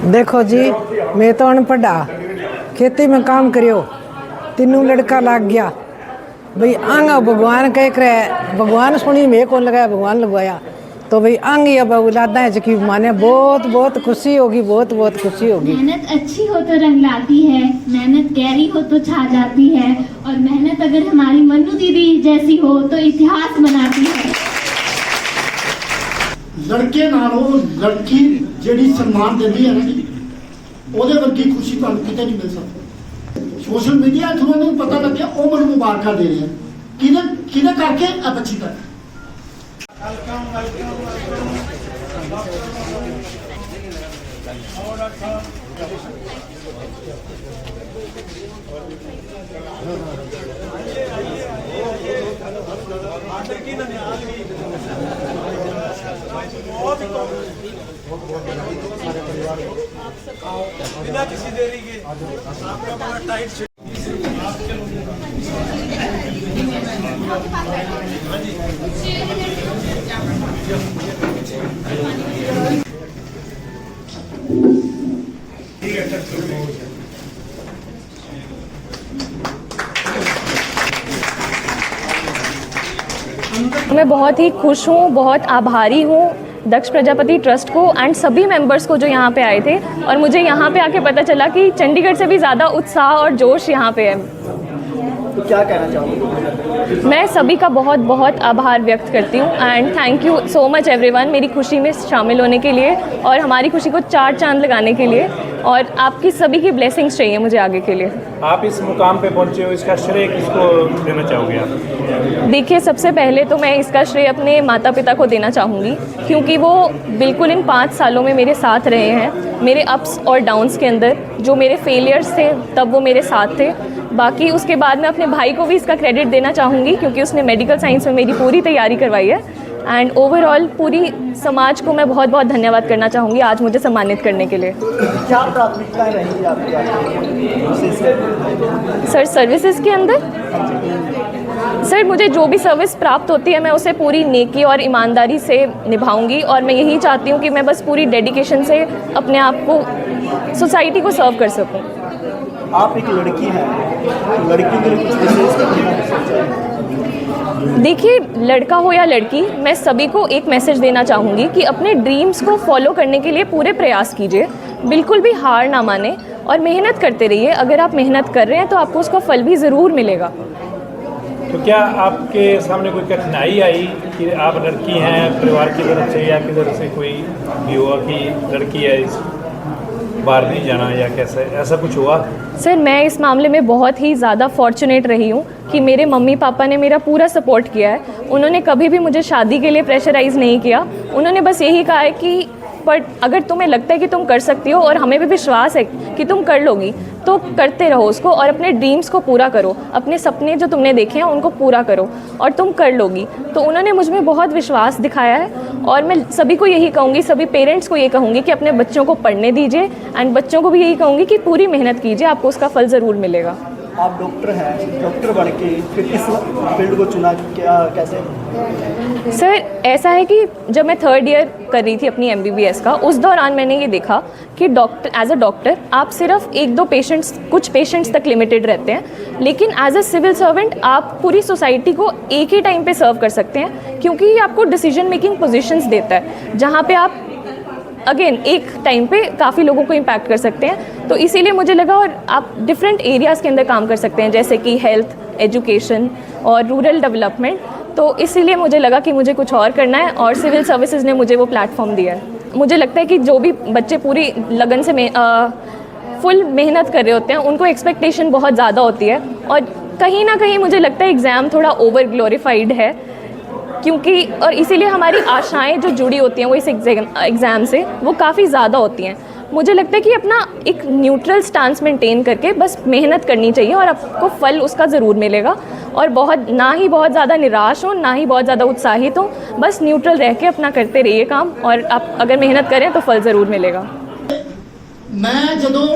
देखो जी, मैं तो अनपढ़ा, खेती में काम करियो, तीनों लड़का लाग गया भाई। आंग भगवान कह कर भगवान सुनी मैं कौन लगाया, भगवान लगवाया तो भाई आंग अब औलादा है जबकि माने बहुत बहुत खुशी होगी, बहुत बहुत खुशी होगी। मेहनत अच्छी हो तो रंग लाती है, मेहनत गहरी हो तो छा जाती है, और मेहनत अगर हमारी मन्नू दीदी जैसी हो तो इतिहास बनाती है। लड़के नालों लड़की ਜਿਹੜੀ सम्मान देती है ना जी, ਉਹਦੇ ਵਰਗੀ खुशी ਤੁਹਾਨੂੰ ਕਿਤੇ नहीं मिल सकती। सोशल मीडिया थ्रू उन्हें पता लग गया, वो ਮੈਨੂੰ ਮੁਬਾਰਕਾਂ ਦੇ ਰਹੇ हैं किने करके अब अच्छी कर। बिना किसी देरी के आपका बड़ा टाइट मैं बहुत ही खुश हूँ, बहुत आभारी हूँ दक्ष प्रजापति ट्रस्ट को एंड सभी मेंबर्स को जो यहाँ पे आए थे, और मुझे यहाँ पे आके पता चला कि चंडीगढ़ से भी ज़्यादा उत्साह और जोश यहाँ पे है। तो क्या कहना चाहूँगी? मैं सभी का बहुत बहुत आभार व्यक्त करती हूँ and thank you so much everyone मेरी खुशी में शामिल होने के लिए और हमारी खुशी को चार चांद लगाने के लिए, और आपकी सभी की ब्लेसिंग्स चाहिए मुझे आगे के लिए। आप इस मुकाम पे पहुंचे हो, इसका श्रेय किसको देना चाहोगे आप? देखिए, सबसे पहले तो मैं इसका श्रेय अपने माता पिता को देना चाहूँगी, क्योंकि वो बिल्कुल इन 5 सालों में मेरे साथ रहे हैं, मेरे अप्स और डाउन्स के अंदर जो मेरे फेलियर्स थे तब वो मेरे साथ थे। बाकी उसके बाद मैं अपने भाई को भी इसका क्रेडिट देना चाहूँगी, क्योंकि उसने मेडिकल साइंस में मेरी पूरी तैयारी करवाई है। एंड ओवरऑल पूरी समाज को मैं बहुत बहुत धन्यवाद करना चाहूँगी आज मुझे सम्मानित करने के लिए। क्या प्राथमिकताएं रहेंगी आपकी? सर, सर्विसेज के अंदर सर मुझे जो भी सर्विस प्राप्त होती है मैं उसे पूरी नेकी और ईमानदारी से निभाऊंगी, और मैं यही चाहती हूँ कि मैं बस पूरी डेडिकेशन से अपने आप को सोसाइटी को सर्व कर सकूँ। आप एक लड़की हैं, तो लड़की के लिए कुछ विशेष करना? देखिए, लड़का हो या लड़की, मैं सभी को एक मैसेज देना चाहूँगी कि अपने ड्रीम्स को फॉलो करने के लिए पूरे प्रयास कीजिए, बिल्कुल भी हार ना माने और मेहनत करते रहिए। अगर आप मेहनत कर रहे हैं तो आपको उसका फल भी ज़रूर मिलेगा। तो क्या आपके सामने कोई कठिनाई आई कि आप लड़की हैं, परिवार की तरफ से या किधर से कोई भी हुआ कि लड़की है इस बाहर नहीं जाना, या कैसे ऐसा कुछ हुआ? सर, मैं इस मामले में बहुत ही ज़्यादा फॉर्चुनेट रही हूँ कि मेरे मम्मी पापा ने मेरा पूरा सपोर्ट किया है। उन्होंने कभी भी मुझे शादी के लिए प्रेशराइज़ नहीं किया। उन्होंने बस यही कहा है कि पर अगर तुम्हें लगता है कि तुम कर सकती हो और हमें भी विश्वास है कि तुम कर लोगी, तो करते रहो उसको और अपने ड्रीम्स को पूरा करो। अपने सपने जो तुमने देखे हैं उनको पूरा करो और तुम कर लोगी। तो उन्होंने मुझ में बहुत विश्वास दिखाया है, और मैं सभी को यही कहूँगी, सभी पेरेंट्स को ये कहूँगी कि अपने बच्चों को पढ़ने दीजिए, एंड बच्चों को भी यही कहूँगी कि पूरी मेहनत कीजिए, आपको उसका फल ज़रूर मिलेगा। आप डॉक्टर हैं, डॉक्टर बन के फिर इस फील्ड को चुना, क्या कैसे? सर, ऐसा है कि जब मैं 3rd ईयर कर रही थी अपनी MBBS का, उस दौरान मैंने ये देखा कि एज अ डॉक्टर आप सिर्फ 1-2 पेशेंट्स, कुछ पेशेंट्स तक लिमिटेड रहते हैं, लेकिन एज अ सिविल सर्वेंट आप पूरी सोसाइटी को एक ही टाइम पे सर्व कर सकते हैं, क्योंकि ये आपको डिसीजन मेकिंग पोजीशंस देता है, जहाँ पे आप अगेन एक टाइम पे काफ़ी लोगों को इम्पैक्ट कर सकते हैं। तो इसीलिए मुझे लगा, और आप डिफरेंट एरियाज़ के अंदर काम कर सकते हैं, जैसे कि हेल्थ, एजुकेशन और रूरल डेवलपमेंट। तो इसीलिए मुझे लगा कि मुझे कुछ और करना है, और सिविल सर्विसेज ने मुझे वो प्लेटफॉर्म दिया है। मुझे लगता है कि जो भी बच्चे पूरी लगन से फुल मेहनत कर रहे होते हैं, उनको एक्सपेक्टेशन बहुत ज़्यादा होती है, और कहीं ना कहीं मुझे लगता है एग्ज़ाम थोड़ा ओवर ग्लोरीफाइड है, क्योंकि और इसीलिए हमारी आशाएं जो जुड़ी होती हैं वो इस एग्ज़ाम से वो काफ़ी ज़्यादा होती हैं। मुझे लगता है कि अपना एक न्यूट्रल स्टांस मेंटेन करके बस मेहनत करनी चाहिए, और आपको फल उसका ज़रूर मिलेगा। और ना ही बहुत ज़्यादा निराश हो, ना ही बहुत ज़्यादा उत्साहित हो, बस न्यूट्रल रह के अपना करते रहिए काम, और आप अगर मेहनत करें तो फल ज़रूर मिलेगा। मैं जदों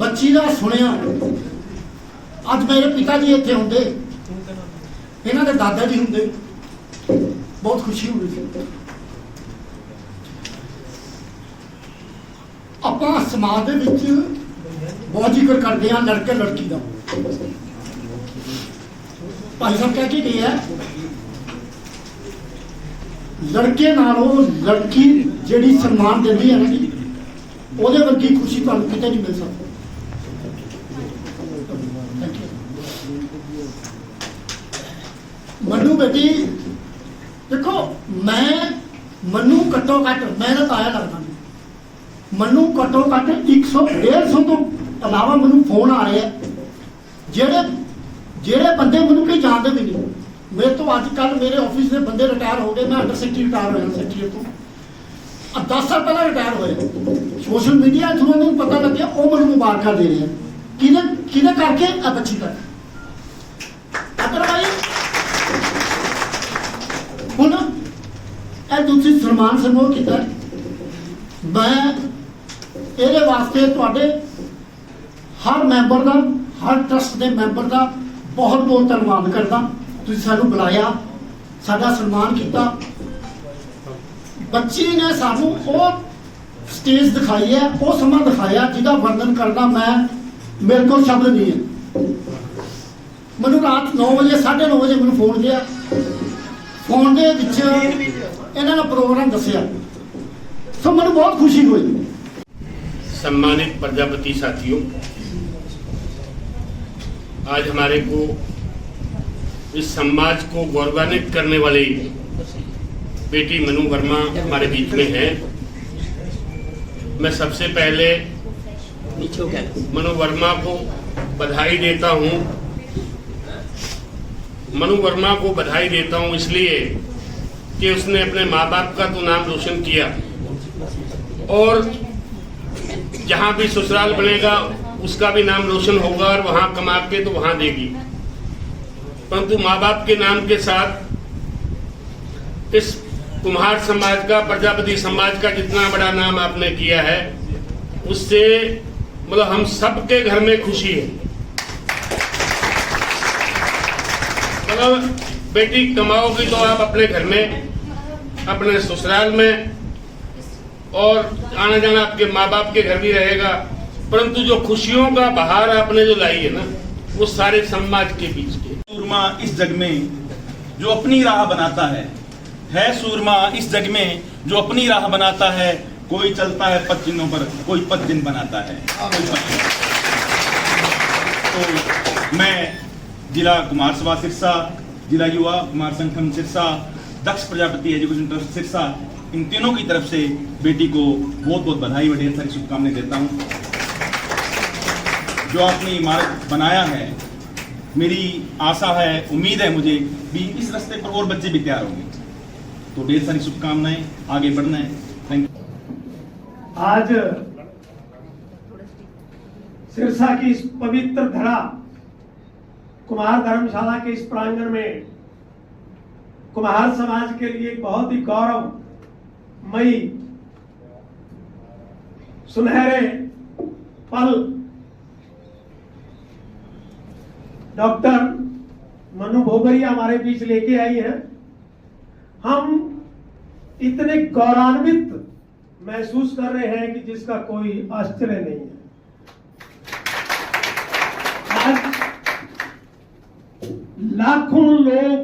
बच्ची का सुनिया, अज मेरे पिता जी इत्थे होंदे, इन्हां दे दादा जी होंदे, बहुत खुशी हुई थी। ਆਪਾਂ ਸਮਾਜ ਦੇ ਵਿੱਚ ਬਹੁਤ ਜ਼ਿਕਰ ਕਰਦੇ ਹਾਂ ਲੜਕੇ ਲੜਕੀ ਦਾ। ਭਾਈ ਸਾਹਿਬ ਕਹਿ ਕੇ ਗਏ ਆ ਲੜਕੇ ਨਾਲੋਂ ਲੜਕੀ ਜਿਹੜੀ ਸਨਮਾਨ ਦਿੰਦੀ ਹੈ ਨਾ ਜੀ, ਉਹਦੇ ਵਰਗੀ ਖੁਸ਼ੀ ਤੁਹਾਨੂੰ ਕਿਤੇ ਨਹੀਂ ਮਿਲ ਸਕਦੀ। मनु बेटी देखो, मनु घट्टो घट मेहनत आया लगता नहीं, मनु घट्टो घट 100-150 तो अलावा मैं फोन आ रहे हैं जेड़े जेड़े बंदे मैं कहीं जानते भी नहीं। मेरे तो अजकल मेरे ऑफिस के बंदे रिटायर हो गए, मैं अंडर सैकटरी रिटायर होया सैकटरी तो 10 साल पहले रिटायर होए। सोशल मीडिया थ्रू उन्होंने पता लगे वो मैं मुबारक दे रहे हैं कि करके बच्ची तक। अदरवाइज ਹੁਣ ਇਹ ਤੁਸੀਂ ਸਨਮਾਨ ਸਮੂਹ ਕੀਤਾ, ਮੈਂ ਇਹਦੇ ਵਾਸਤੇ ਤੁਹਾਡੇ ਹਰ ਮੈਂਬਰ ਦਾ, ਹਰ ਟਰਸਟ ਦੇ ਮੈਂਬਰ ਦਾ ਬਹੁਤ ਬਹੁਤ ਧੰਨਵਾਦ ਕਰਦਾ। ਤੁਸੀਂ ਸਾਨੂੰ ਬੁਲਾਇਆ, ਸਾਡਾ ਸਨਮਾਨ ਕੀਤਾ। ਬੱਚੀ ਨੇ ਸਾਨੂੰ ਉਹ ਸਟੇਜ ਦਿਖਾਈ ਹੈ, ਉਹ ਸਮਾਂ ਦਿਖਾਇਆ ਜਿਹਦਾ ਵਰਣਨ ਕਰਨਾ ਮੇਰੇ ਕੋਲ ਸ਼ਬਦ ਨਹੀਂ ਹੈ। ਮੈਨੂੰ ਰਾਤ 9 ਵਜੇ 9:30 ਵਜੇ ਮੈਨੂੰ ਫੋਨ ਗਿਆ, फोन के इन्होंने प्रोग्राम दसिया, तो मैं बहुत खुशी हुई। सम्मानित प्रजापति साथियों, आज हमारे को इस समाज को गौरवान्वित करने वाली बेटी मनु वर्मा हमारे बीच में है। मैं सबसे पहले मनु वर्मा को बधाई देता हूँ। मनु वर्मा को बधाई देता हूँ इसलिए कि उसने अपने माँ बाप का तो नाम रोशन किया और जहाँ भी ससुराल बनेगा उसका भी नाम रोशन होगा और वहाँ कमा के तो वहाँ देगी। परंतु माँ बाप के नाम के साथ इस कुम्हार समाज का, प्रजापति समाज का जितना बड़ा नाम आपने किया है, उससे मतलब हम सबके घर में खुशी है। बेटी कमाओगी तो आप अपने घर में, अपने ससुराल में, और आना जाना आपके माँ बाप के घर भी रहेगा। परंतु जो खुशियों का बहार आपने जो लाई है ना, वो सारे समाज के बीच के। सूरमा इस जग में जो अपनी राह बनाता है सूरमा इस जग में जो अपनी राह बनाता है। कोई चलता है पद चिन्हों पर, कोई पद चिन्ह बनाता है। तो मैं जिला कुमार सभा सिरसा, जिला युवा कुमार संगठन सिरसा, दक्ष प्रजापति एजुकेशन ट्रस्ट सिरसा, इन तीनों की तरफ से बेटी को बहुत बहुत बधाई व ढेर सारी शुभकामनाएं देता हूं। जो आपने इमारत बनाया है, मेरी आशा है, उम्मीद है मुझे भी इस रास्ते पर और बच्चे भी तैयार होंगे। तो ढेर सारी शुभकामनाएं, आगे बढ़ना है। Thank you. आज सिरसा की इस पवित्र धरा कुम्हार धर्मशाला के इस प्रांगण में कुम्हार समाज के लिए एक बहुत ही गौरवमयी सुनहरे पल डॉक्टर मनु भोगरिया हमारे बीच लेके आई है। हम इतने गौरवान्वित महसूस कर रहे हैं कि जिसका कोई आश्चर्य नहीं है। आज लाखों लोग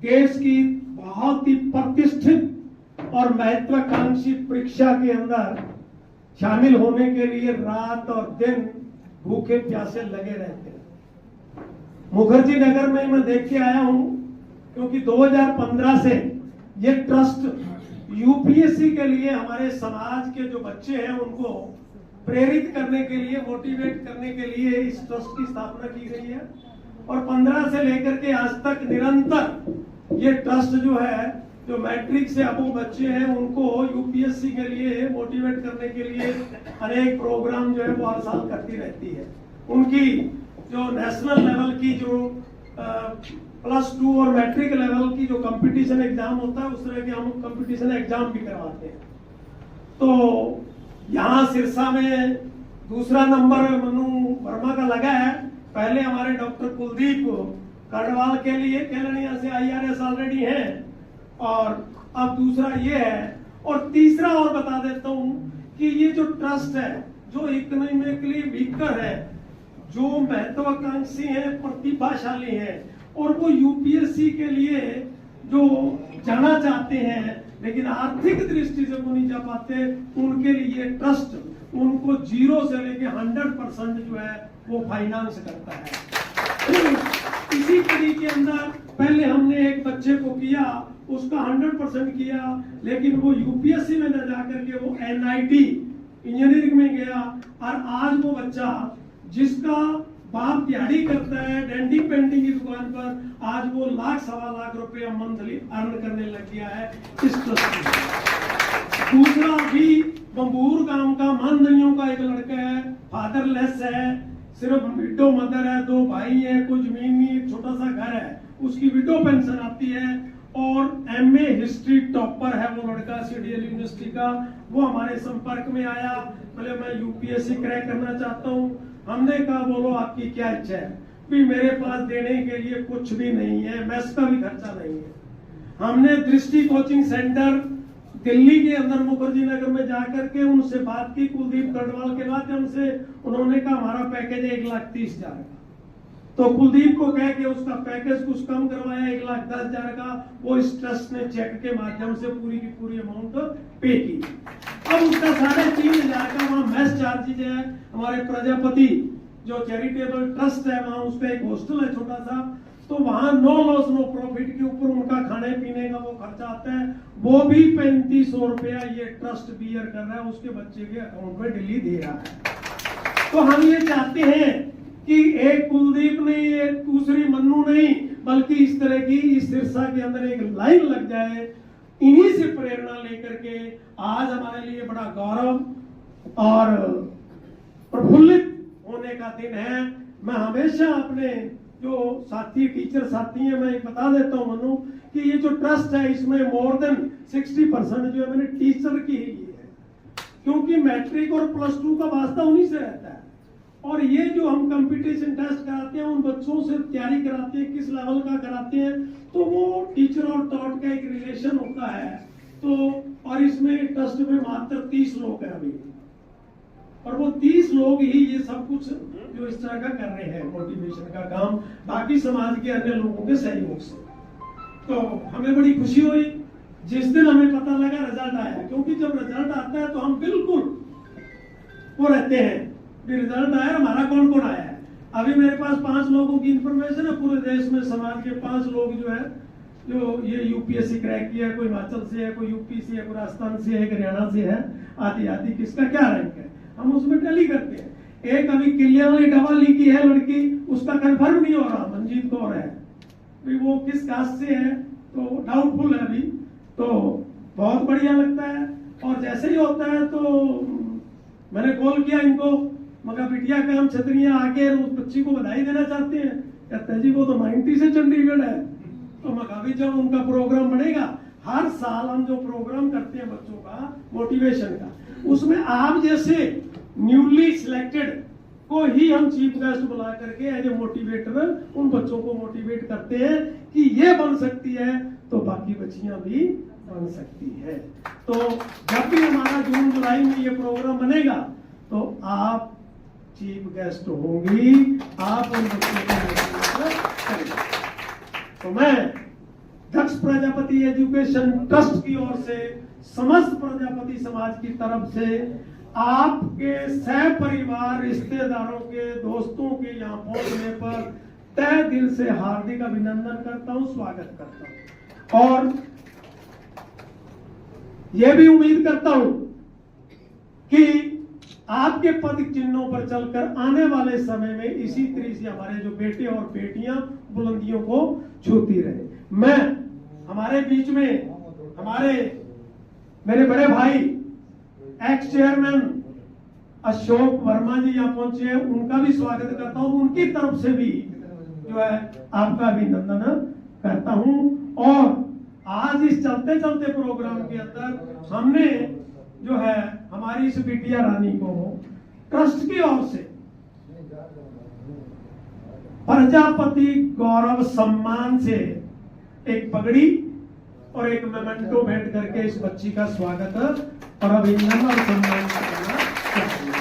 देश की बहुत ही प्रतिष्ठित और महत्वाकांक्षी परीक्षा के अंदर शामिल होने के लिए रात और दिन भूखे प्यासे लगे रहते हैं। मुखर्जी नगर में मैं देख के आया हूं, क्योंकि 2015 से ये ट्रस्ट यूपीएससी के लिए हमारे समाज के जो बच्चे हैं उनको प्रेरित करने के लिए, मोटिवेट करने के लिए इस ट्रस्ट की स्थापना की गई है। और 15 से लेकर के आज तक निरंतर ये ट्रस्ट जो है, जो मैट्रिक से अबो बच्चे हैं उनको यूपीएससी के लिए मोटिवेट करने के लिए अनेक प्रोग्राम जो है वो हर साल करती रहती है। उनकी जो नेशनल लेवल की जो +2 और मैट्रिक लेवल की जो कंपटीशन एग्जाम होता है, उस तरह के हम कंपटीशन एग्जाम भी करवाते हैं। तो यहाँ सिरसा में दूसरा नंबर मनु वर्मा का लगा है। पहले हमारे डॉक्टर कुलदीप कर्णवाल के लिए केलनिया से IRS ऑलरेडी हैं, और अब दूसरा ये है। और तीसरा और बता देता हूँ कि ये जो ट्रस्ट है, जो इकोनॉमिकली वीकर है, जो महत्वाकांक्षी है, प्रतिभाशाली है और वो यूपीएससी के लिए जो जाना चाहते हैं लेकिन आर्थिक दृष्टि से वो नहीं जा पाते, उनके लिए ट्रस्ट उनको 0 से लेके 100% जो है वो फाइनेंस करता है। इसी कड़ी के अंदर पहले हमने एक बच्चे को किया, उसका 100% किया, लेकिन वो यूपीएससी में न जाकर के वो एनआईटी इंजीनियरिंग में गया और आज वो बच्चा जिसका बाप दिहाड़ी करता है डेंटिंग पेंटिंग की दुकान पर, आज वो लाख सवा लाख रुपया मंथली अर्न करने लग गया है इस ट्रस्ट में। दूसरा भी बंबूर गांव का मानदनियों का एक लड़का है, फादरलेस है, सिर्फ विडो मदर है, 2 भाई है, कोई जमीन नहीं, एक छोटा सा घर है, उसकी विडो पेंशन आती है और एमए हिस्ट्री टॉपर है वो लड़का सीडीएल यूनिवर्सिटी का। वो हमारे संपर्क में आया, बोले मैं यूपीएससी क्रैक करना चाहता हूँ। हमने कहा बोलो आपकी क्या इच्छा है? भी मेरे पास देने के लिए कुछ भी नहीं है, मेस का भी खर्चा नहीं है। हमने दृष्टि कोचिंग सेंटर दिल्ली के अंदर मुखर्जी नगर में जाकर के उनसे बात की, कुलदीप गढ़वाल के माध्यम से। उन्होंने कहा हमारा पैकेज है 1,30,000 का। तो कुलदीप को कह के उसका पैकेज कुछ कम करवाया, 1,10,000 का। वो इस ट्रस्ट ने चेक के माध्यम से पूरी की पूरी अमाउंट पे की। अब उसका 3,500 का वहाँ मेस चार्जेज है। हमारे प्रजापति जो चैरिटेबल ट्रस्ट है वहाँ उसका एक हॉस्टल है छोटा सा, तो वहाँ नो लॉस नो प्रॉफिट के ऊपर उनका खाने पीने का वो खर्चा आता है, वो भी 3,500 रुपया ये ट्रस्ट बियर कर रहा है, उसके बच्चे के अकाउंट में डेली दे रहा है। तो हम ये चाहते हैं कि एक कुलदीप नहीं, एक दूसरी मन्नू नहीं, बल्कि इस तरह की इस सिरसा के अंदर एक लाइन लग जाए। इन्हीं से प्रेरणा लेकर के आज हमारे लिए बड़ा गौरव और प्रफुल्लित होने का दिन है। मैं हमेशा अपने जो साथी टीचर साथी हैं, मैं एक बता देता हूं मनु कि ये जो ट्रस्ट है इसमें मोर देन 60% जो है मैंने टीचर की ही ली है, क्योंकि मैट्रिक और +2 का वास्ता उन्हीं से रहता है। और ये जो हम कंपटीशन टेस्ट कराते हैं, उन बच्चों से तैयारी कराते हैं, किस लेवल का कराते हैं, तो वो टीचर और टॉट का एक रिलेशन होता है। तो और इसमें ट्रस्ट में मात्र 30 लोग हैं अभी, और वो 30 लोग ही ये सब कुछ जो इस तरह का कर रहे हैं मोटिवेशन का काम, बाकी समाज के अन्य लोगों के सहयोग से। तो हमें बड़ी खुशी हुई जिस दिन हमें पता लगा रिजल्ट आया, क्योंकि जब रिजल्ट आता है तो हम बिल्कुल वो रहते हैं कि रिजल्ट आया, हमारा कौन कौन आया है। अभी मेरे पास 5 लोगों की इंफॉर्मेशन है, पूरे देश में समाज के 5 लोग जो है जो ये यूपीएससी क्रैक किया है, कोई हिमाचल से है, कोई यूपी से है, कोई राजस्थान से है, हरियाणा से है, आदि आदि, किसका क्या रैंक है हम उसमें टैली करते हैं। एक अभी किलिया वाली डबल ली की है लड़की, उसका कंफर्म नहीं हो रहा, मंजीत कौर है, वो किस कास्ट से है तो डाउटफुल है अभी। तो बहुत बढ़िया लगता है। और जैसे ही होता है तो मैंने कॉल किया इनको, मगर बिटिया का हम छतरिया आके उस बच्ची को बधाई देना चाहते हैं। कहते जी वो तो 90 से चंडीगढ़ है। तो मगर भी जब उनका प्रोग्राम बनेगा, हर साल हम जो प्रोग्राम करते हैं बच्चों का मोटिवेशन का, उसमें आप जैसे न्यूली सिलेक्टेड को ही हम चीफ गेस्ट बुला करके एज ए मोटिवेटर उन बच्चों को मोटिवेट करते हैं कि ये बन सकती है तो बाकी बच्चियां भी बन सकती है। तो जब भी हमारा जून जुलाई में ये प्रोग्राम बनेगा तो आप चीफ गेस्ट होंगी, आप उन बच्चों को मोटिवेट करेंगे। तो मैं दक्ष प्रजापति एजुकेशन ट्रस्ट की ओर से समस्त प्रजापति समाज की तरफ से आपके सह परिवार, रिश्तेदारों के, दोस्तों के यहाँ पहुंचने पर तहे दिल से हार्दिक अभिनंदन करता हूं, स्वागत करता हूं। और यह भी उम्मीद करता हूं कि आपके पद चिन्हों पर चलकर आने वाले समय में इसी तरह से हमारे जो बेटे और बेटियां बुलंदियों को छूती रहे। मैं हमारे बीच में मेरे बड़े भाई एक्स चेयरमैन अशोक वर्मा जी यहाँ पहुंचे हैं, उनका भी स्वागत करता हूं। उनकी तरफ से भी जो है आपका अभिनंदन करता हूं। और आज इस चलते चलते प्रोग्राम के अंदर हमने जो है हमारी इस बिटिया रानी को ट्रस्ट की ओर से प्रजापति गौरव सम्मान से एक पगड़ी और एक मेमेंटो भेंट करके इस बच्ची का स्वागत और अभिनंदन और सम्मान करना चाहिए।